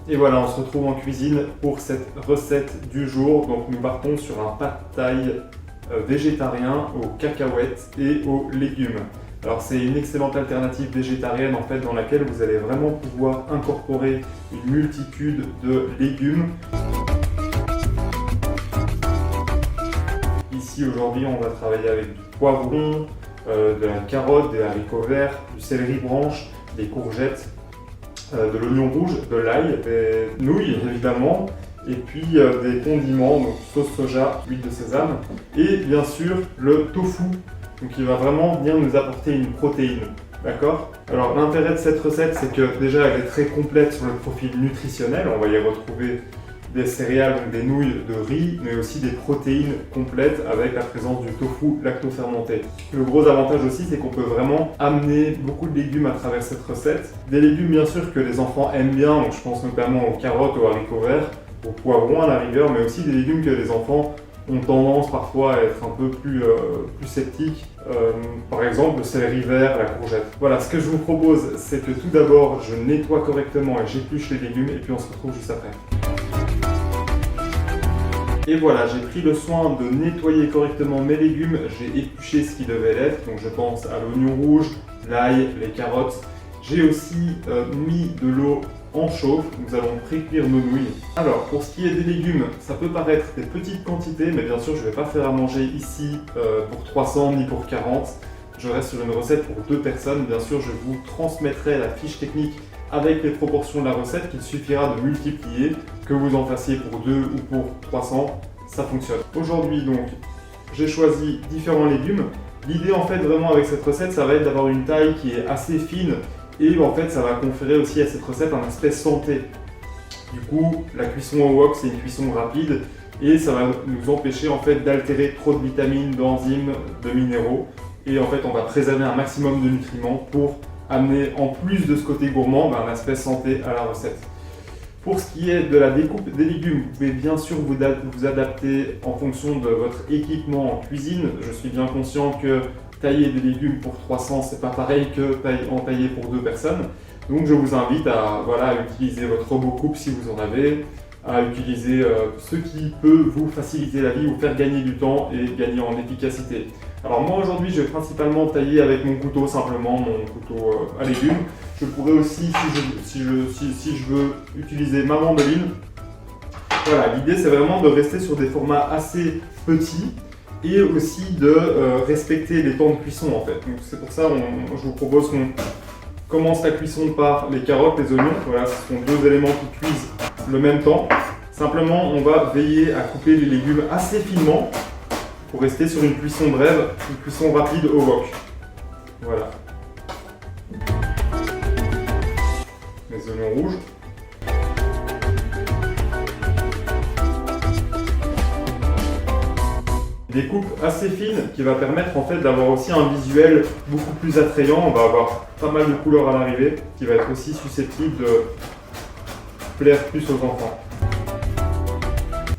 Et voilà, on se retrouve en cuisine pour cette recette du jour. Donc nous partons sur un pad thai végétarien aux cacahuètes et aux légumes. Alors c'est une excellente alternative végétarienne en fait dans laquelle vous allez vraiment pouvoir incorporer une multitude de légumes. Ici aujourd'hui on va travailler avec du poivron, de la carotte, des haricots verts, du céleri branche, des courgettes, de l'oignon rouge, de l'ail, des nouilles évidemment, et puis des condiments, donc sauce soja, huile de sésame, et bien sûr le tofu, donc il va vraiment venir nous apporter une protéine. D'accord? Alors l'intérêt de cette recette, c'est que déjà elle est très complète sur le profil nutritionnel, on va y retrouver des céréales, donc des nouilles de riz, mais aussi des protéines complètes avec la présence du tofu lactofermenté. Le gros avantage aussi, c'est qu'on peut vraiment amener beaucoup de légumes à travers cette recette. Des légumes bien sûr que les enfants aiment bien, donc je pense notamment aux carottes, aux haricots verts, aux poivrons à la rigueur, mais aussi des légumes que les enfants ont tendance parfois à être un peu plus sceptiques. Par exemple le céleri vert, la courgette. Voilà, ce que je vous propose, c'est que tout d'abord, je nettoie correctement et j'épluche les légumes, et puis on se retrouve juste après. Et voilà, j'ai pris le soin de nettoyer correctement mes légumes, j'ai épluché ce qui devait l'être, donc je pense à l'oignon rouge, l'ail, les carottes. J'ai aussi mis de l'eau en chauffe, nous allons pré-cuire nos nouilles. Alors, pour ce qui est des légumes, ça peut paraître des petites quantités, mais bien sûr je ne vais pas faire à manger ici pour 300 ni pour 40. Je reste sur une recette pour 2 personnes, bien sûr je vous transmettrai la fiche technique avec les proportions de la recette qu'il suffira de multiplier, que vous en fassiez pour 2 ou pour 300, ça fonctionne. Aujourd'hui donc, j'ai choisi différents légumes. L'idée en fait vraiment avec cette recette, ça va être d'avoir une taille qui est assez fine et en fait ça va conférer aussi à cette recette un aspect santé. Du coup, la cuisson au wok c'est une cuisson rapide et ça va nous empêcher en fait d'altérer trop de vitamines, d'enzymes, de minéraux et en fait on va préserver un maximum de nutriments pour amener en plus de ce côté gourmand un aspect santé à la recette. Pour ce qui est de la découpe des légumes, vous pouvez bien sûr vous adapter en fonction de votre équipement en cuisine. Je suis bien conscient que tailler des légumes pour 300, c'est pas pareil que en tailler pour 2 personnes. Donc je vous invite à utiliser votre robot coupe si vous en avez, à utiliser ce qui peut vous faciliter la vie, vous faire gagner du temps et gagner en efficacité. Alors moi aujourd'hui je vais principalement tailler avec mon couteau, simplement mon couteau à légumes. Je pourrais aussi, si je veux utiliser ma mandoline, voilà, l'idée c'est vraiment de rester sur des formats assez petits et aussi de respecter les temps de cuisson en fait. Donc c'est pour ça je vous propose qu'on commence la cuisson par les carottes, les oignons. Voilà, ce sont 2 éléments qui cuisent le même temps. Simplement on va veiller à couper les légumes assez finement pour rester sur une cuisson brève, une cuisson rapide au wok. Voilà. Les oignons rouges. Des coupes assez fines qui va permettre en fait d'avoir aussi un visuel beaucoup plus attrayant. On va avoir pas mal de couleurs à l'arrivée qui va être aussi susceptible de plaire plus aux enfants.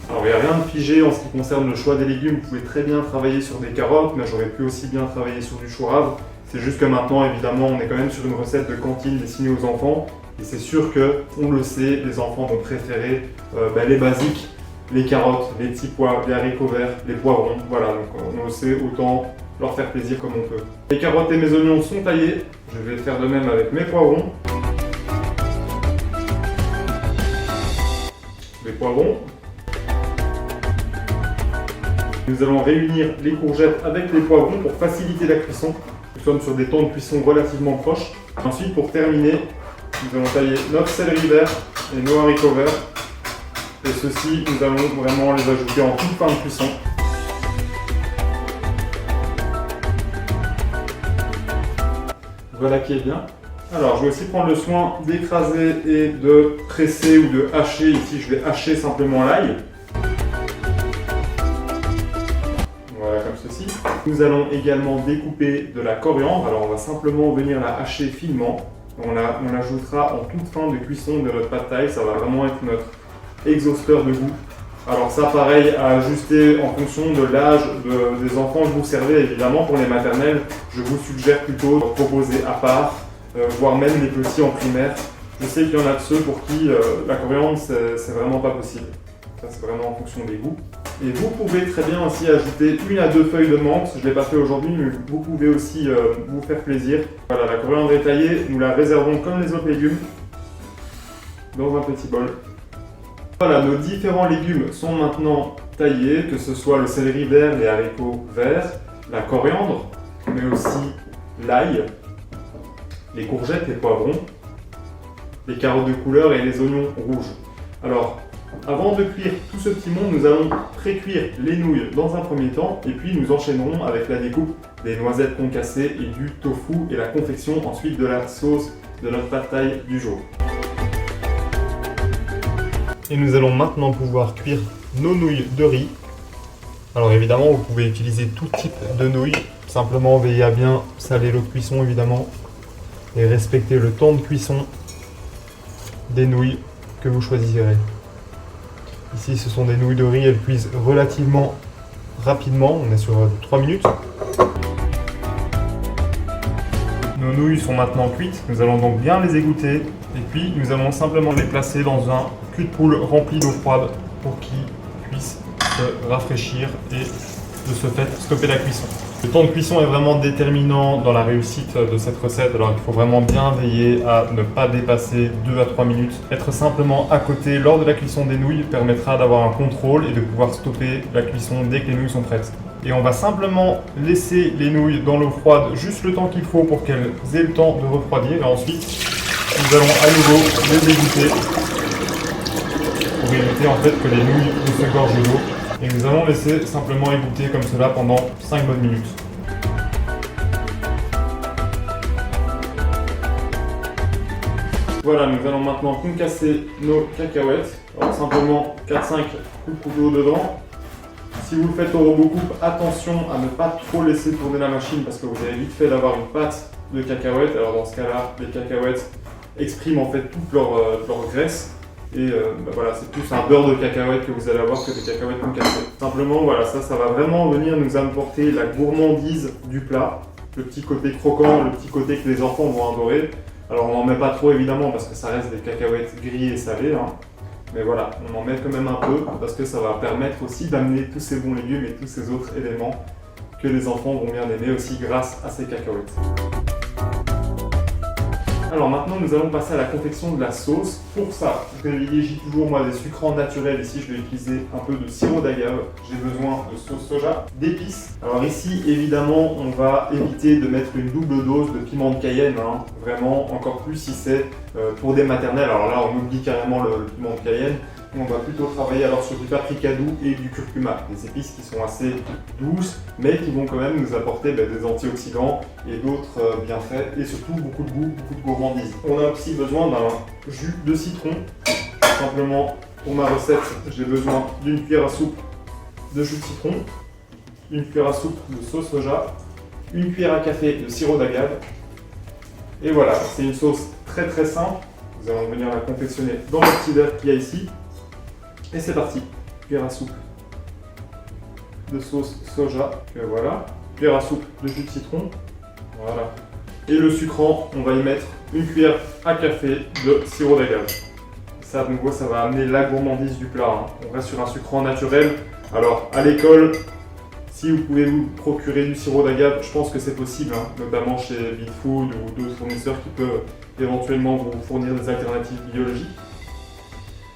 Alors il n'y a rien de figé en ce qui concerne le choix des légumes, vous pouvez très bien travailler sur des carottes, mais j'aurais pu aussi bien travailler sur du chou rave. C'est juste que maintenant évidemment on est quand même sur une recette de cantine destinée aux enfants, et c'est sûr que, on le sait, les enfants vont préférer les basiques, les carottes, les petits pois, les haricots verts, les poivrons, voilà, donc on le sait, autant leur faire plaisir comme on peut. Les carottes et mes oignons sont taillés, je vais faire de même avec mes poivrons. Les poivrons. Nous allons réunir les courgettes avec les poivrons pour faciliter la cuisson. Nous sommes sur des temps de cuisson relativement proches. Ensuite, pour terminer, nous allons tailler notre céleri vert et nos haricots verts. Et ceux-ci, nous allons vraiment les ajouter en toute fin de cuisson. Voilà qui est bien. Alors, je vais aussi prendre le soin d'écraser et de presser ou de hacher. Ici, je vais hacher simplement l'ail. Voilà, comme ceci. Nous allons également découper de la coriandre. Alors, on va simplement venir la hacher finement. On l'ajoutera en toute fin de cuisson de notre pad thai. Ça va vraiment être notre exhausteur de goût. Alors ça, pareil, à ajuster en fonction de l'âge des enfants que vous servez. Évidemment, pour les maternelles, je vous suggère plutôt de proposer à part, voire même les petits en primaire, Je sais qu'il y en a de ceux pour qui la coriandre c'est vraiment pas possible. Ça c'est vraiment en fonction des goûts. Et vous pouvez très bien aussi ajouter 1 à 2 feuilles de menthe. Je ne l'ai pas fait aujourd'hui, mais vous pouvez aussi vous faire plaisir. Voilà, la coriandre est taillée, nous la réservons comme les autres légumes dans un petit bol. Voilà, nos différents légumes sont maintenant taillés, que ce soit le céleri vert, les haricots verts, la coriandre, mais aussi l'ail, les courgettes, les poivrons, les carottes de couleur et les oignons rouges. Alors, avant de cuire tout ce petit monde, nous allons pré-cuire les nouilles dans un premier temps et puis nous enchaînerons avec la découpe des noisettes concassées et du tofu et la confection ensuite de la sauce de notre pad thai du jour. Et nous allons maintenant pouvoir cuire nos nouilles de riz. Alors évidemment, vous pouvez utiliser tout type de nouilles. Simplement veillez à bien saler l'eau de cuisson évidemment et respecter le temps de cuisson des nouilles que vous choisirez. Ici, ce sont des nouilles de riz, elles cuisent relativement rapidement, on est sur 3 minutes. Nos nouilles sont maintenant cuites, nous allons donc bien les égoutter et puis nous allons simplement les placer dans un cul de poule rempli d'eau froide pour qu'ils puissent se rafraîchir et de ce fait stopper la cuisson. Le temps de cuisson est vraiment déterminant dans la réussite de cette recette, alors il faut vraiment bien veiller à ne pas dépasser 2 à 3 minutes. Être simplement à côté lors de la cuisson des nouilles permettra d'avoir un contrôle et de pouvoir stopper la cuisson dès que les nouilles sont prêtes. Et on va simplement laisser les nouilles dans l'eau froide juste le temps qu'il faut pour qu'elles aient le temps de refroidir et ensuite nous allons à nouveau les égoutter pour éviter en fait que les nouilles ne se gorgent d'eau. Et nous allons laisser simplement égoutter comme cela pendant 5 bonnes minutes. Voilà, nous allons maintenant concasser nos cacahuètes. Alors simplement 4-5 coups de couteau dedans. Si vous le faites au robot coupe, attention à ne pas trop laisser tourner la machine parce que vous avez vite fait d'avoir une pâte de cacahuètes. Alors dans ce cas-là, les cacahuètes expriment en fait toute leur graisse. Et voilà, c'est plus un beurre de cacahuètes que vous allez avoir que des cacahuètes concassées. Simplement, voilà, ça va vraiment venir nous apporter la gourmandise du plat, le petit côté croquant, le petit côté que les enfants vont adorer. Alors on n'en met pas trop évidemment parce que ça reste des cacahuètes grillées et salées, hein. Mais voilà, on en met quand même un peu parce que ça va permettre aussi d'amener tous ces bons légumes et tous ces autres éléments que les enfants vont bien aimer aussi grâce à ces cacahuètes. Alors maintenant, nous allons passer à la confection de la sauce. Pour ça, je privilégie toujours moi des sucrants naturels. Ici, je vais utiliser un peu de sirop d'agave. J'ai besoin de sauce soja, d'épices. Alors ici, évidemment, on va éviter de mettre une double dose de piment de Cayenne. Hein. Vraiment, encore plus si c'est pour des maternelles. Alors là, on oublie carrément le piment de Cayenne. On va plutôt travailler alors sur du paprika doux et du curcuma, des épices qui sont assez douces, mais qui vont quand même nous apporter des antioxydants et d'autres bienfaits, et surtout beaucoup de goût, beaucoup de gourmandise. On a aussi besoin d'un jus de citron. Simplement, pour ma recette, j'ai besoin d'une cuillère à soupe de jus de citron, une cuillère à soupe de sauce soja, une cuillère à café de sirop d'agave. Et voilà, c'est une sauce très très simple. Nous allons venir la confectionner dans le petit verre qu'il y a ici. Et c'est parti, cuillère à soupe de sauce soja, voilà, cuillère à soupe de jus de citron, voilà. Et le sucrant, on va y mettre une cuillère à café de sirop d'agave. Ça, de nouveau, ça va amener la gourmandise du plat, hein. On reste sur un sucrant naturel. Alors, à l'école, si vous pouvez vous procurer du sirop d'agave, je pense que c'est possible, hein, notamment chez Bitfood ou d'autres fournisseurs qui peuvent éventuellement vous fournir des alternatives biologiques.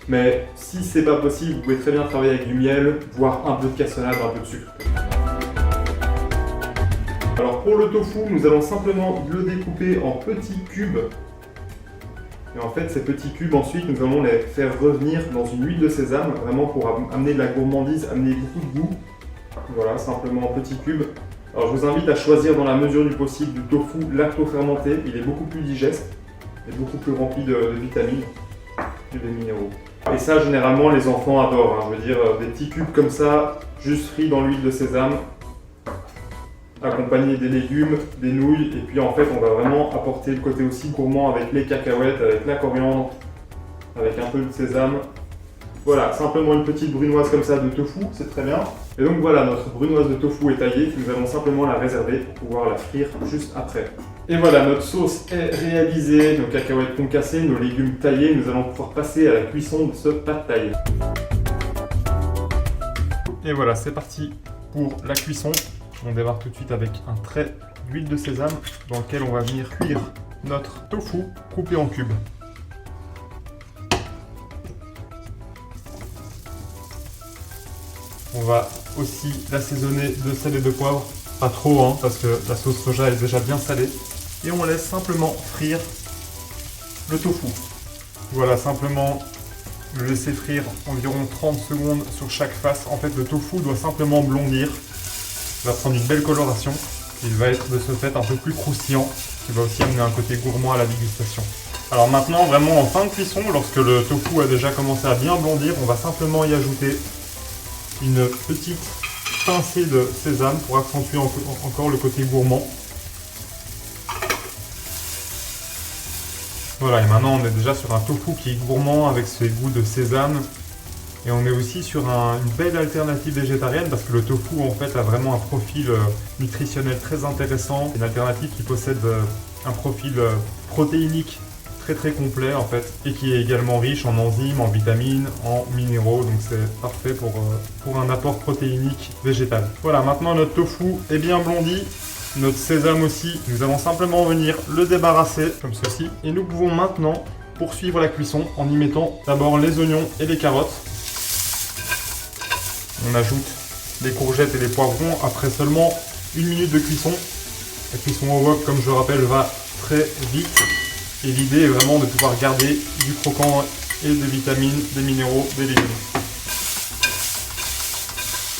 Mais si c'est pas possible, vous pouvez très bien travailler avec du miel, voire un peu de cassonade, un peu de sucre. Alors pour le tofu, nous allons simplement le découper en petits cubes. Et en fait, ces petits cubes, ensuite, nous allons les faire revenir dans une huile de sésame, vraiment pour amener de la gourmandise, amener beaucoup de goût. Voilà, simplement en petits cubes. Alors je vous invite à choisir dans la mesure du possible du tofu lacto-fermenté. Il est beaucoup plus digeste et beaucoup plus rempli de vitamines et de minéraux. Et ça, généralement, les enfants adorent. Hein. Je veux dire, des petits cubes comme ça, juste frits dans l'huile de sésame, accompagnés des légumes, des nouilles. Et puis, en fait, on va vraiment apporter le côté aussi gourmand avec les cacahuètes, avec la coriandre, avec un peu de sésame. Voilà, simplement une petite brunoise comme ça de tofu, c'est très bien. Et donc voilà, notre brunoise de tofu est taillée. Nous allons simplement la réserver pour pouvoir la frire juste après. Et voilà, notre sauce est réalisée, nos cacahuètes concassées, nos légumes taillés. Nous allons pouvoir passer à la cuisson de ce pad thai. Et voilà, c'est parti pour la cuisson. On démarre tout de suite avec un trait d'huile de sésame dans lequel on va venir cuire notre tofu coupé en cubes. On va aussi l'assaisonner de sel et de poivre. Pas trop, hein, parce que la sauce soja est déjà bien salée. Et on laisse simplement frire le tofu. Voilà, simplement le laisser frire environ 30 secondes sur chaque face. En fait, le tofu doit simplement blondir. Il va prendre une belle coloration. Il va être de ce fait un peu plus croustillant, qui va aussi amener un côté gourmand à la dégustation. Alors maintenant, vraiment en fin de cuisson, lorsque le tofu a déjà commencé à bien blondir, on va simplement y ajouter une petite pincée de sésame pour accentuer encore le côté gourmand. Voilà, et maintenant on est déjà sur un tofu qui est gourmand avec ses goûts de sésame. Et on est aussi sur une belle alternative végétarienne parce que le tofu en fait a vraiment un profil nutritionnel très intéressant. Une alternative qui possède un profil protéinique très complet en fait et qui est également riche en enzymes, en vitamines, en minéraux, donc c'est parfait pour un apport protéinique végétal. Voilà, maintenant notre tofu est bien blondi, notre sésame aussi, nous allons simplement venir le débarrasser comme ceci et nous pouvons maintenant poursuivre la cuisson en y mettant d'abord les oignons et les carottes. On ajoute les courgettes et les poivrons après seulement 1 minute de cuisson. La cuisson au wok, comme je le rappelle, va très vite. Et l'idée est vraiment de pouvoir garder du croquant et des vitamines, des minéraux, des légumes.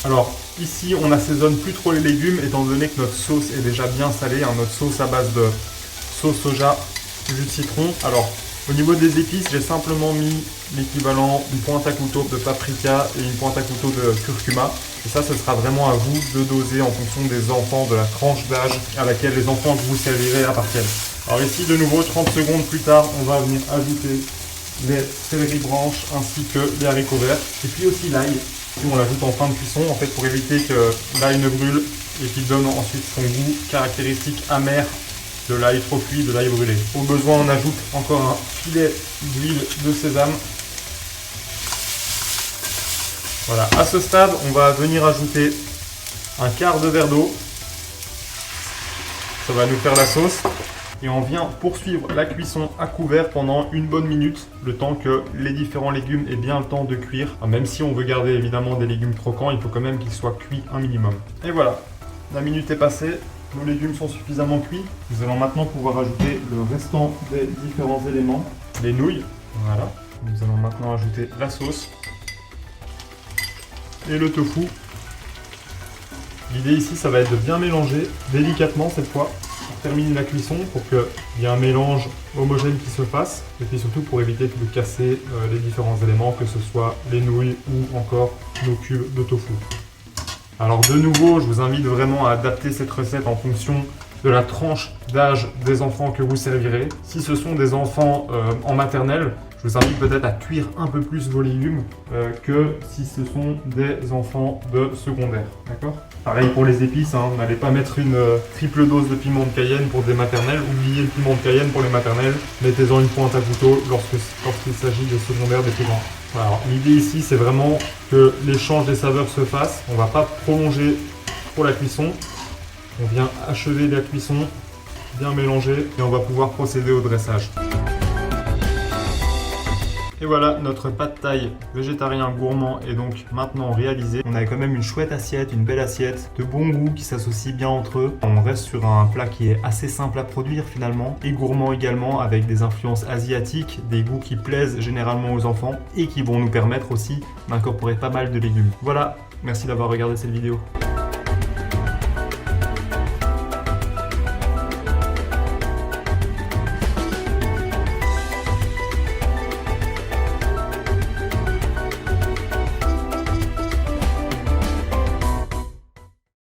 Alors ici on n'assaisonne plus trop les légumes étant donné que notre sauce est déjà bien salée, hein, notre sauce à base de sauce soja, jus de citron. Alors au niveau des épices, j'ai simplement mis l'équivalent d'une pointe à couteau de paprika et une pointe à couteau de curcuma. Et ça, ce sera vraiment à vous de doser en fonction des enfants, de la tranche d'âge à laquelle les enfants que vous servirez appartiennent. Alors ici, de nouveau, 30 secondes plus tard, on va venir ajouter les céleri branches ainsi que les haricots verts. Et puis aussi l'ail, on l'ajoute en fin de cuisson, en fait pour éviter que l'ail ne brûle et qu'il donne ensuite son goût caractéristique amer de l'ail trop cuit, de l'ail brûlé. Au besoin, on ajoute encore un filet d'huile de sésame. Voilà, à ce stade, on va venir ajouter un quart de verre d'eau. Ça va nous faire la sauce. Et on vient poursuivre la cuisson à couvert pendant une bonne minute, le temps que les différents légumes aient bien le temps de cuire. Même si on veut garder évidemment des légumes croquants, il faut quand même qu'ils soient cuits un minimum. Et voilà, la minute est passée. Nos légumes sont suffisamment cuits. Nous allons maintenant pouvoir ajouter le restant des différents éléments. Les nouilles, voilà. Nous allons maintenant ajouter la sauce et le tofu. L'idée ici, ça va être de bien mélanger délicatement cette fois pour terminer la cuisson, pour qu'il y ait un mélange homogène qui se fasse et puis surtout pour éviter de casser les différents éléments, que ce soit les nouilles ou encore nos cubes de tofu. Alors de nouveau, je vous invite vraiment à adapter cette recette en fonction de la tranche d'âge des enfants que vous servirez. Si ce sont des enfants en maternelle, je vous invite peut-être à cuire un peu plus vos légumes que si ce sont des enfants de secondaire. D'accord ? Pareil pour les épices, hein, n'allez pas mettre une triple dose de piment de Cayenne pour des maternelles. Oubliez le piment de Cayenne pour les maternelles. Mettez-en une pointe à couteau lorsqu'il s'agit des secondaires, des plus grands. Alors, l'idée ici, c'est vraiment que l'échange des saveurs se fasse. On ne va pas prolonger trop la cuisson. On vient achever la cuisson, bien mélanger, et on va pouvoir procéder au dressage. Et voilà, notre pad thai végétarien gourmand est donc maintenant réalisé. On a quand même une chouette assiette, une belle assiette, de bon goût qui s'associe bien entre eux. On reste sur un plat qui est assez simple à produire finalement, et gourmand également, avec des influences asiatiques, des goûts qui plaisent généralement aux enfants, et qui vont nous permettre aussi d'incorporer pas mal de légumes. Voilà, merci d'avoir regardé cette vidéo.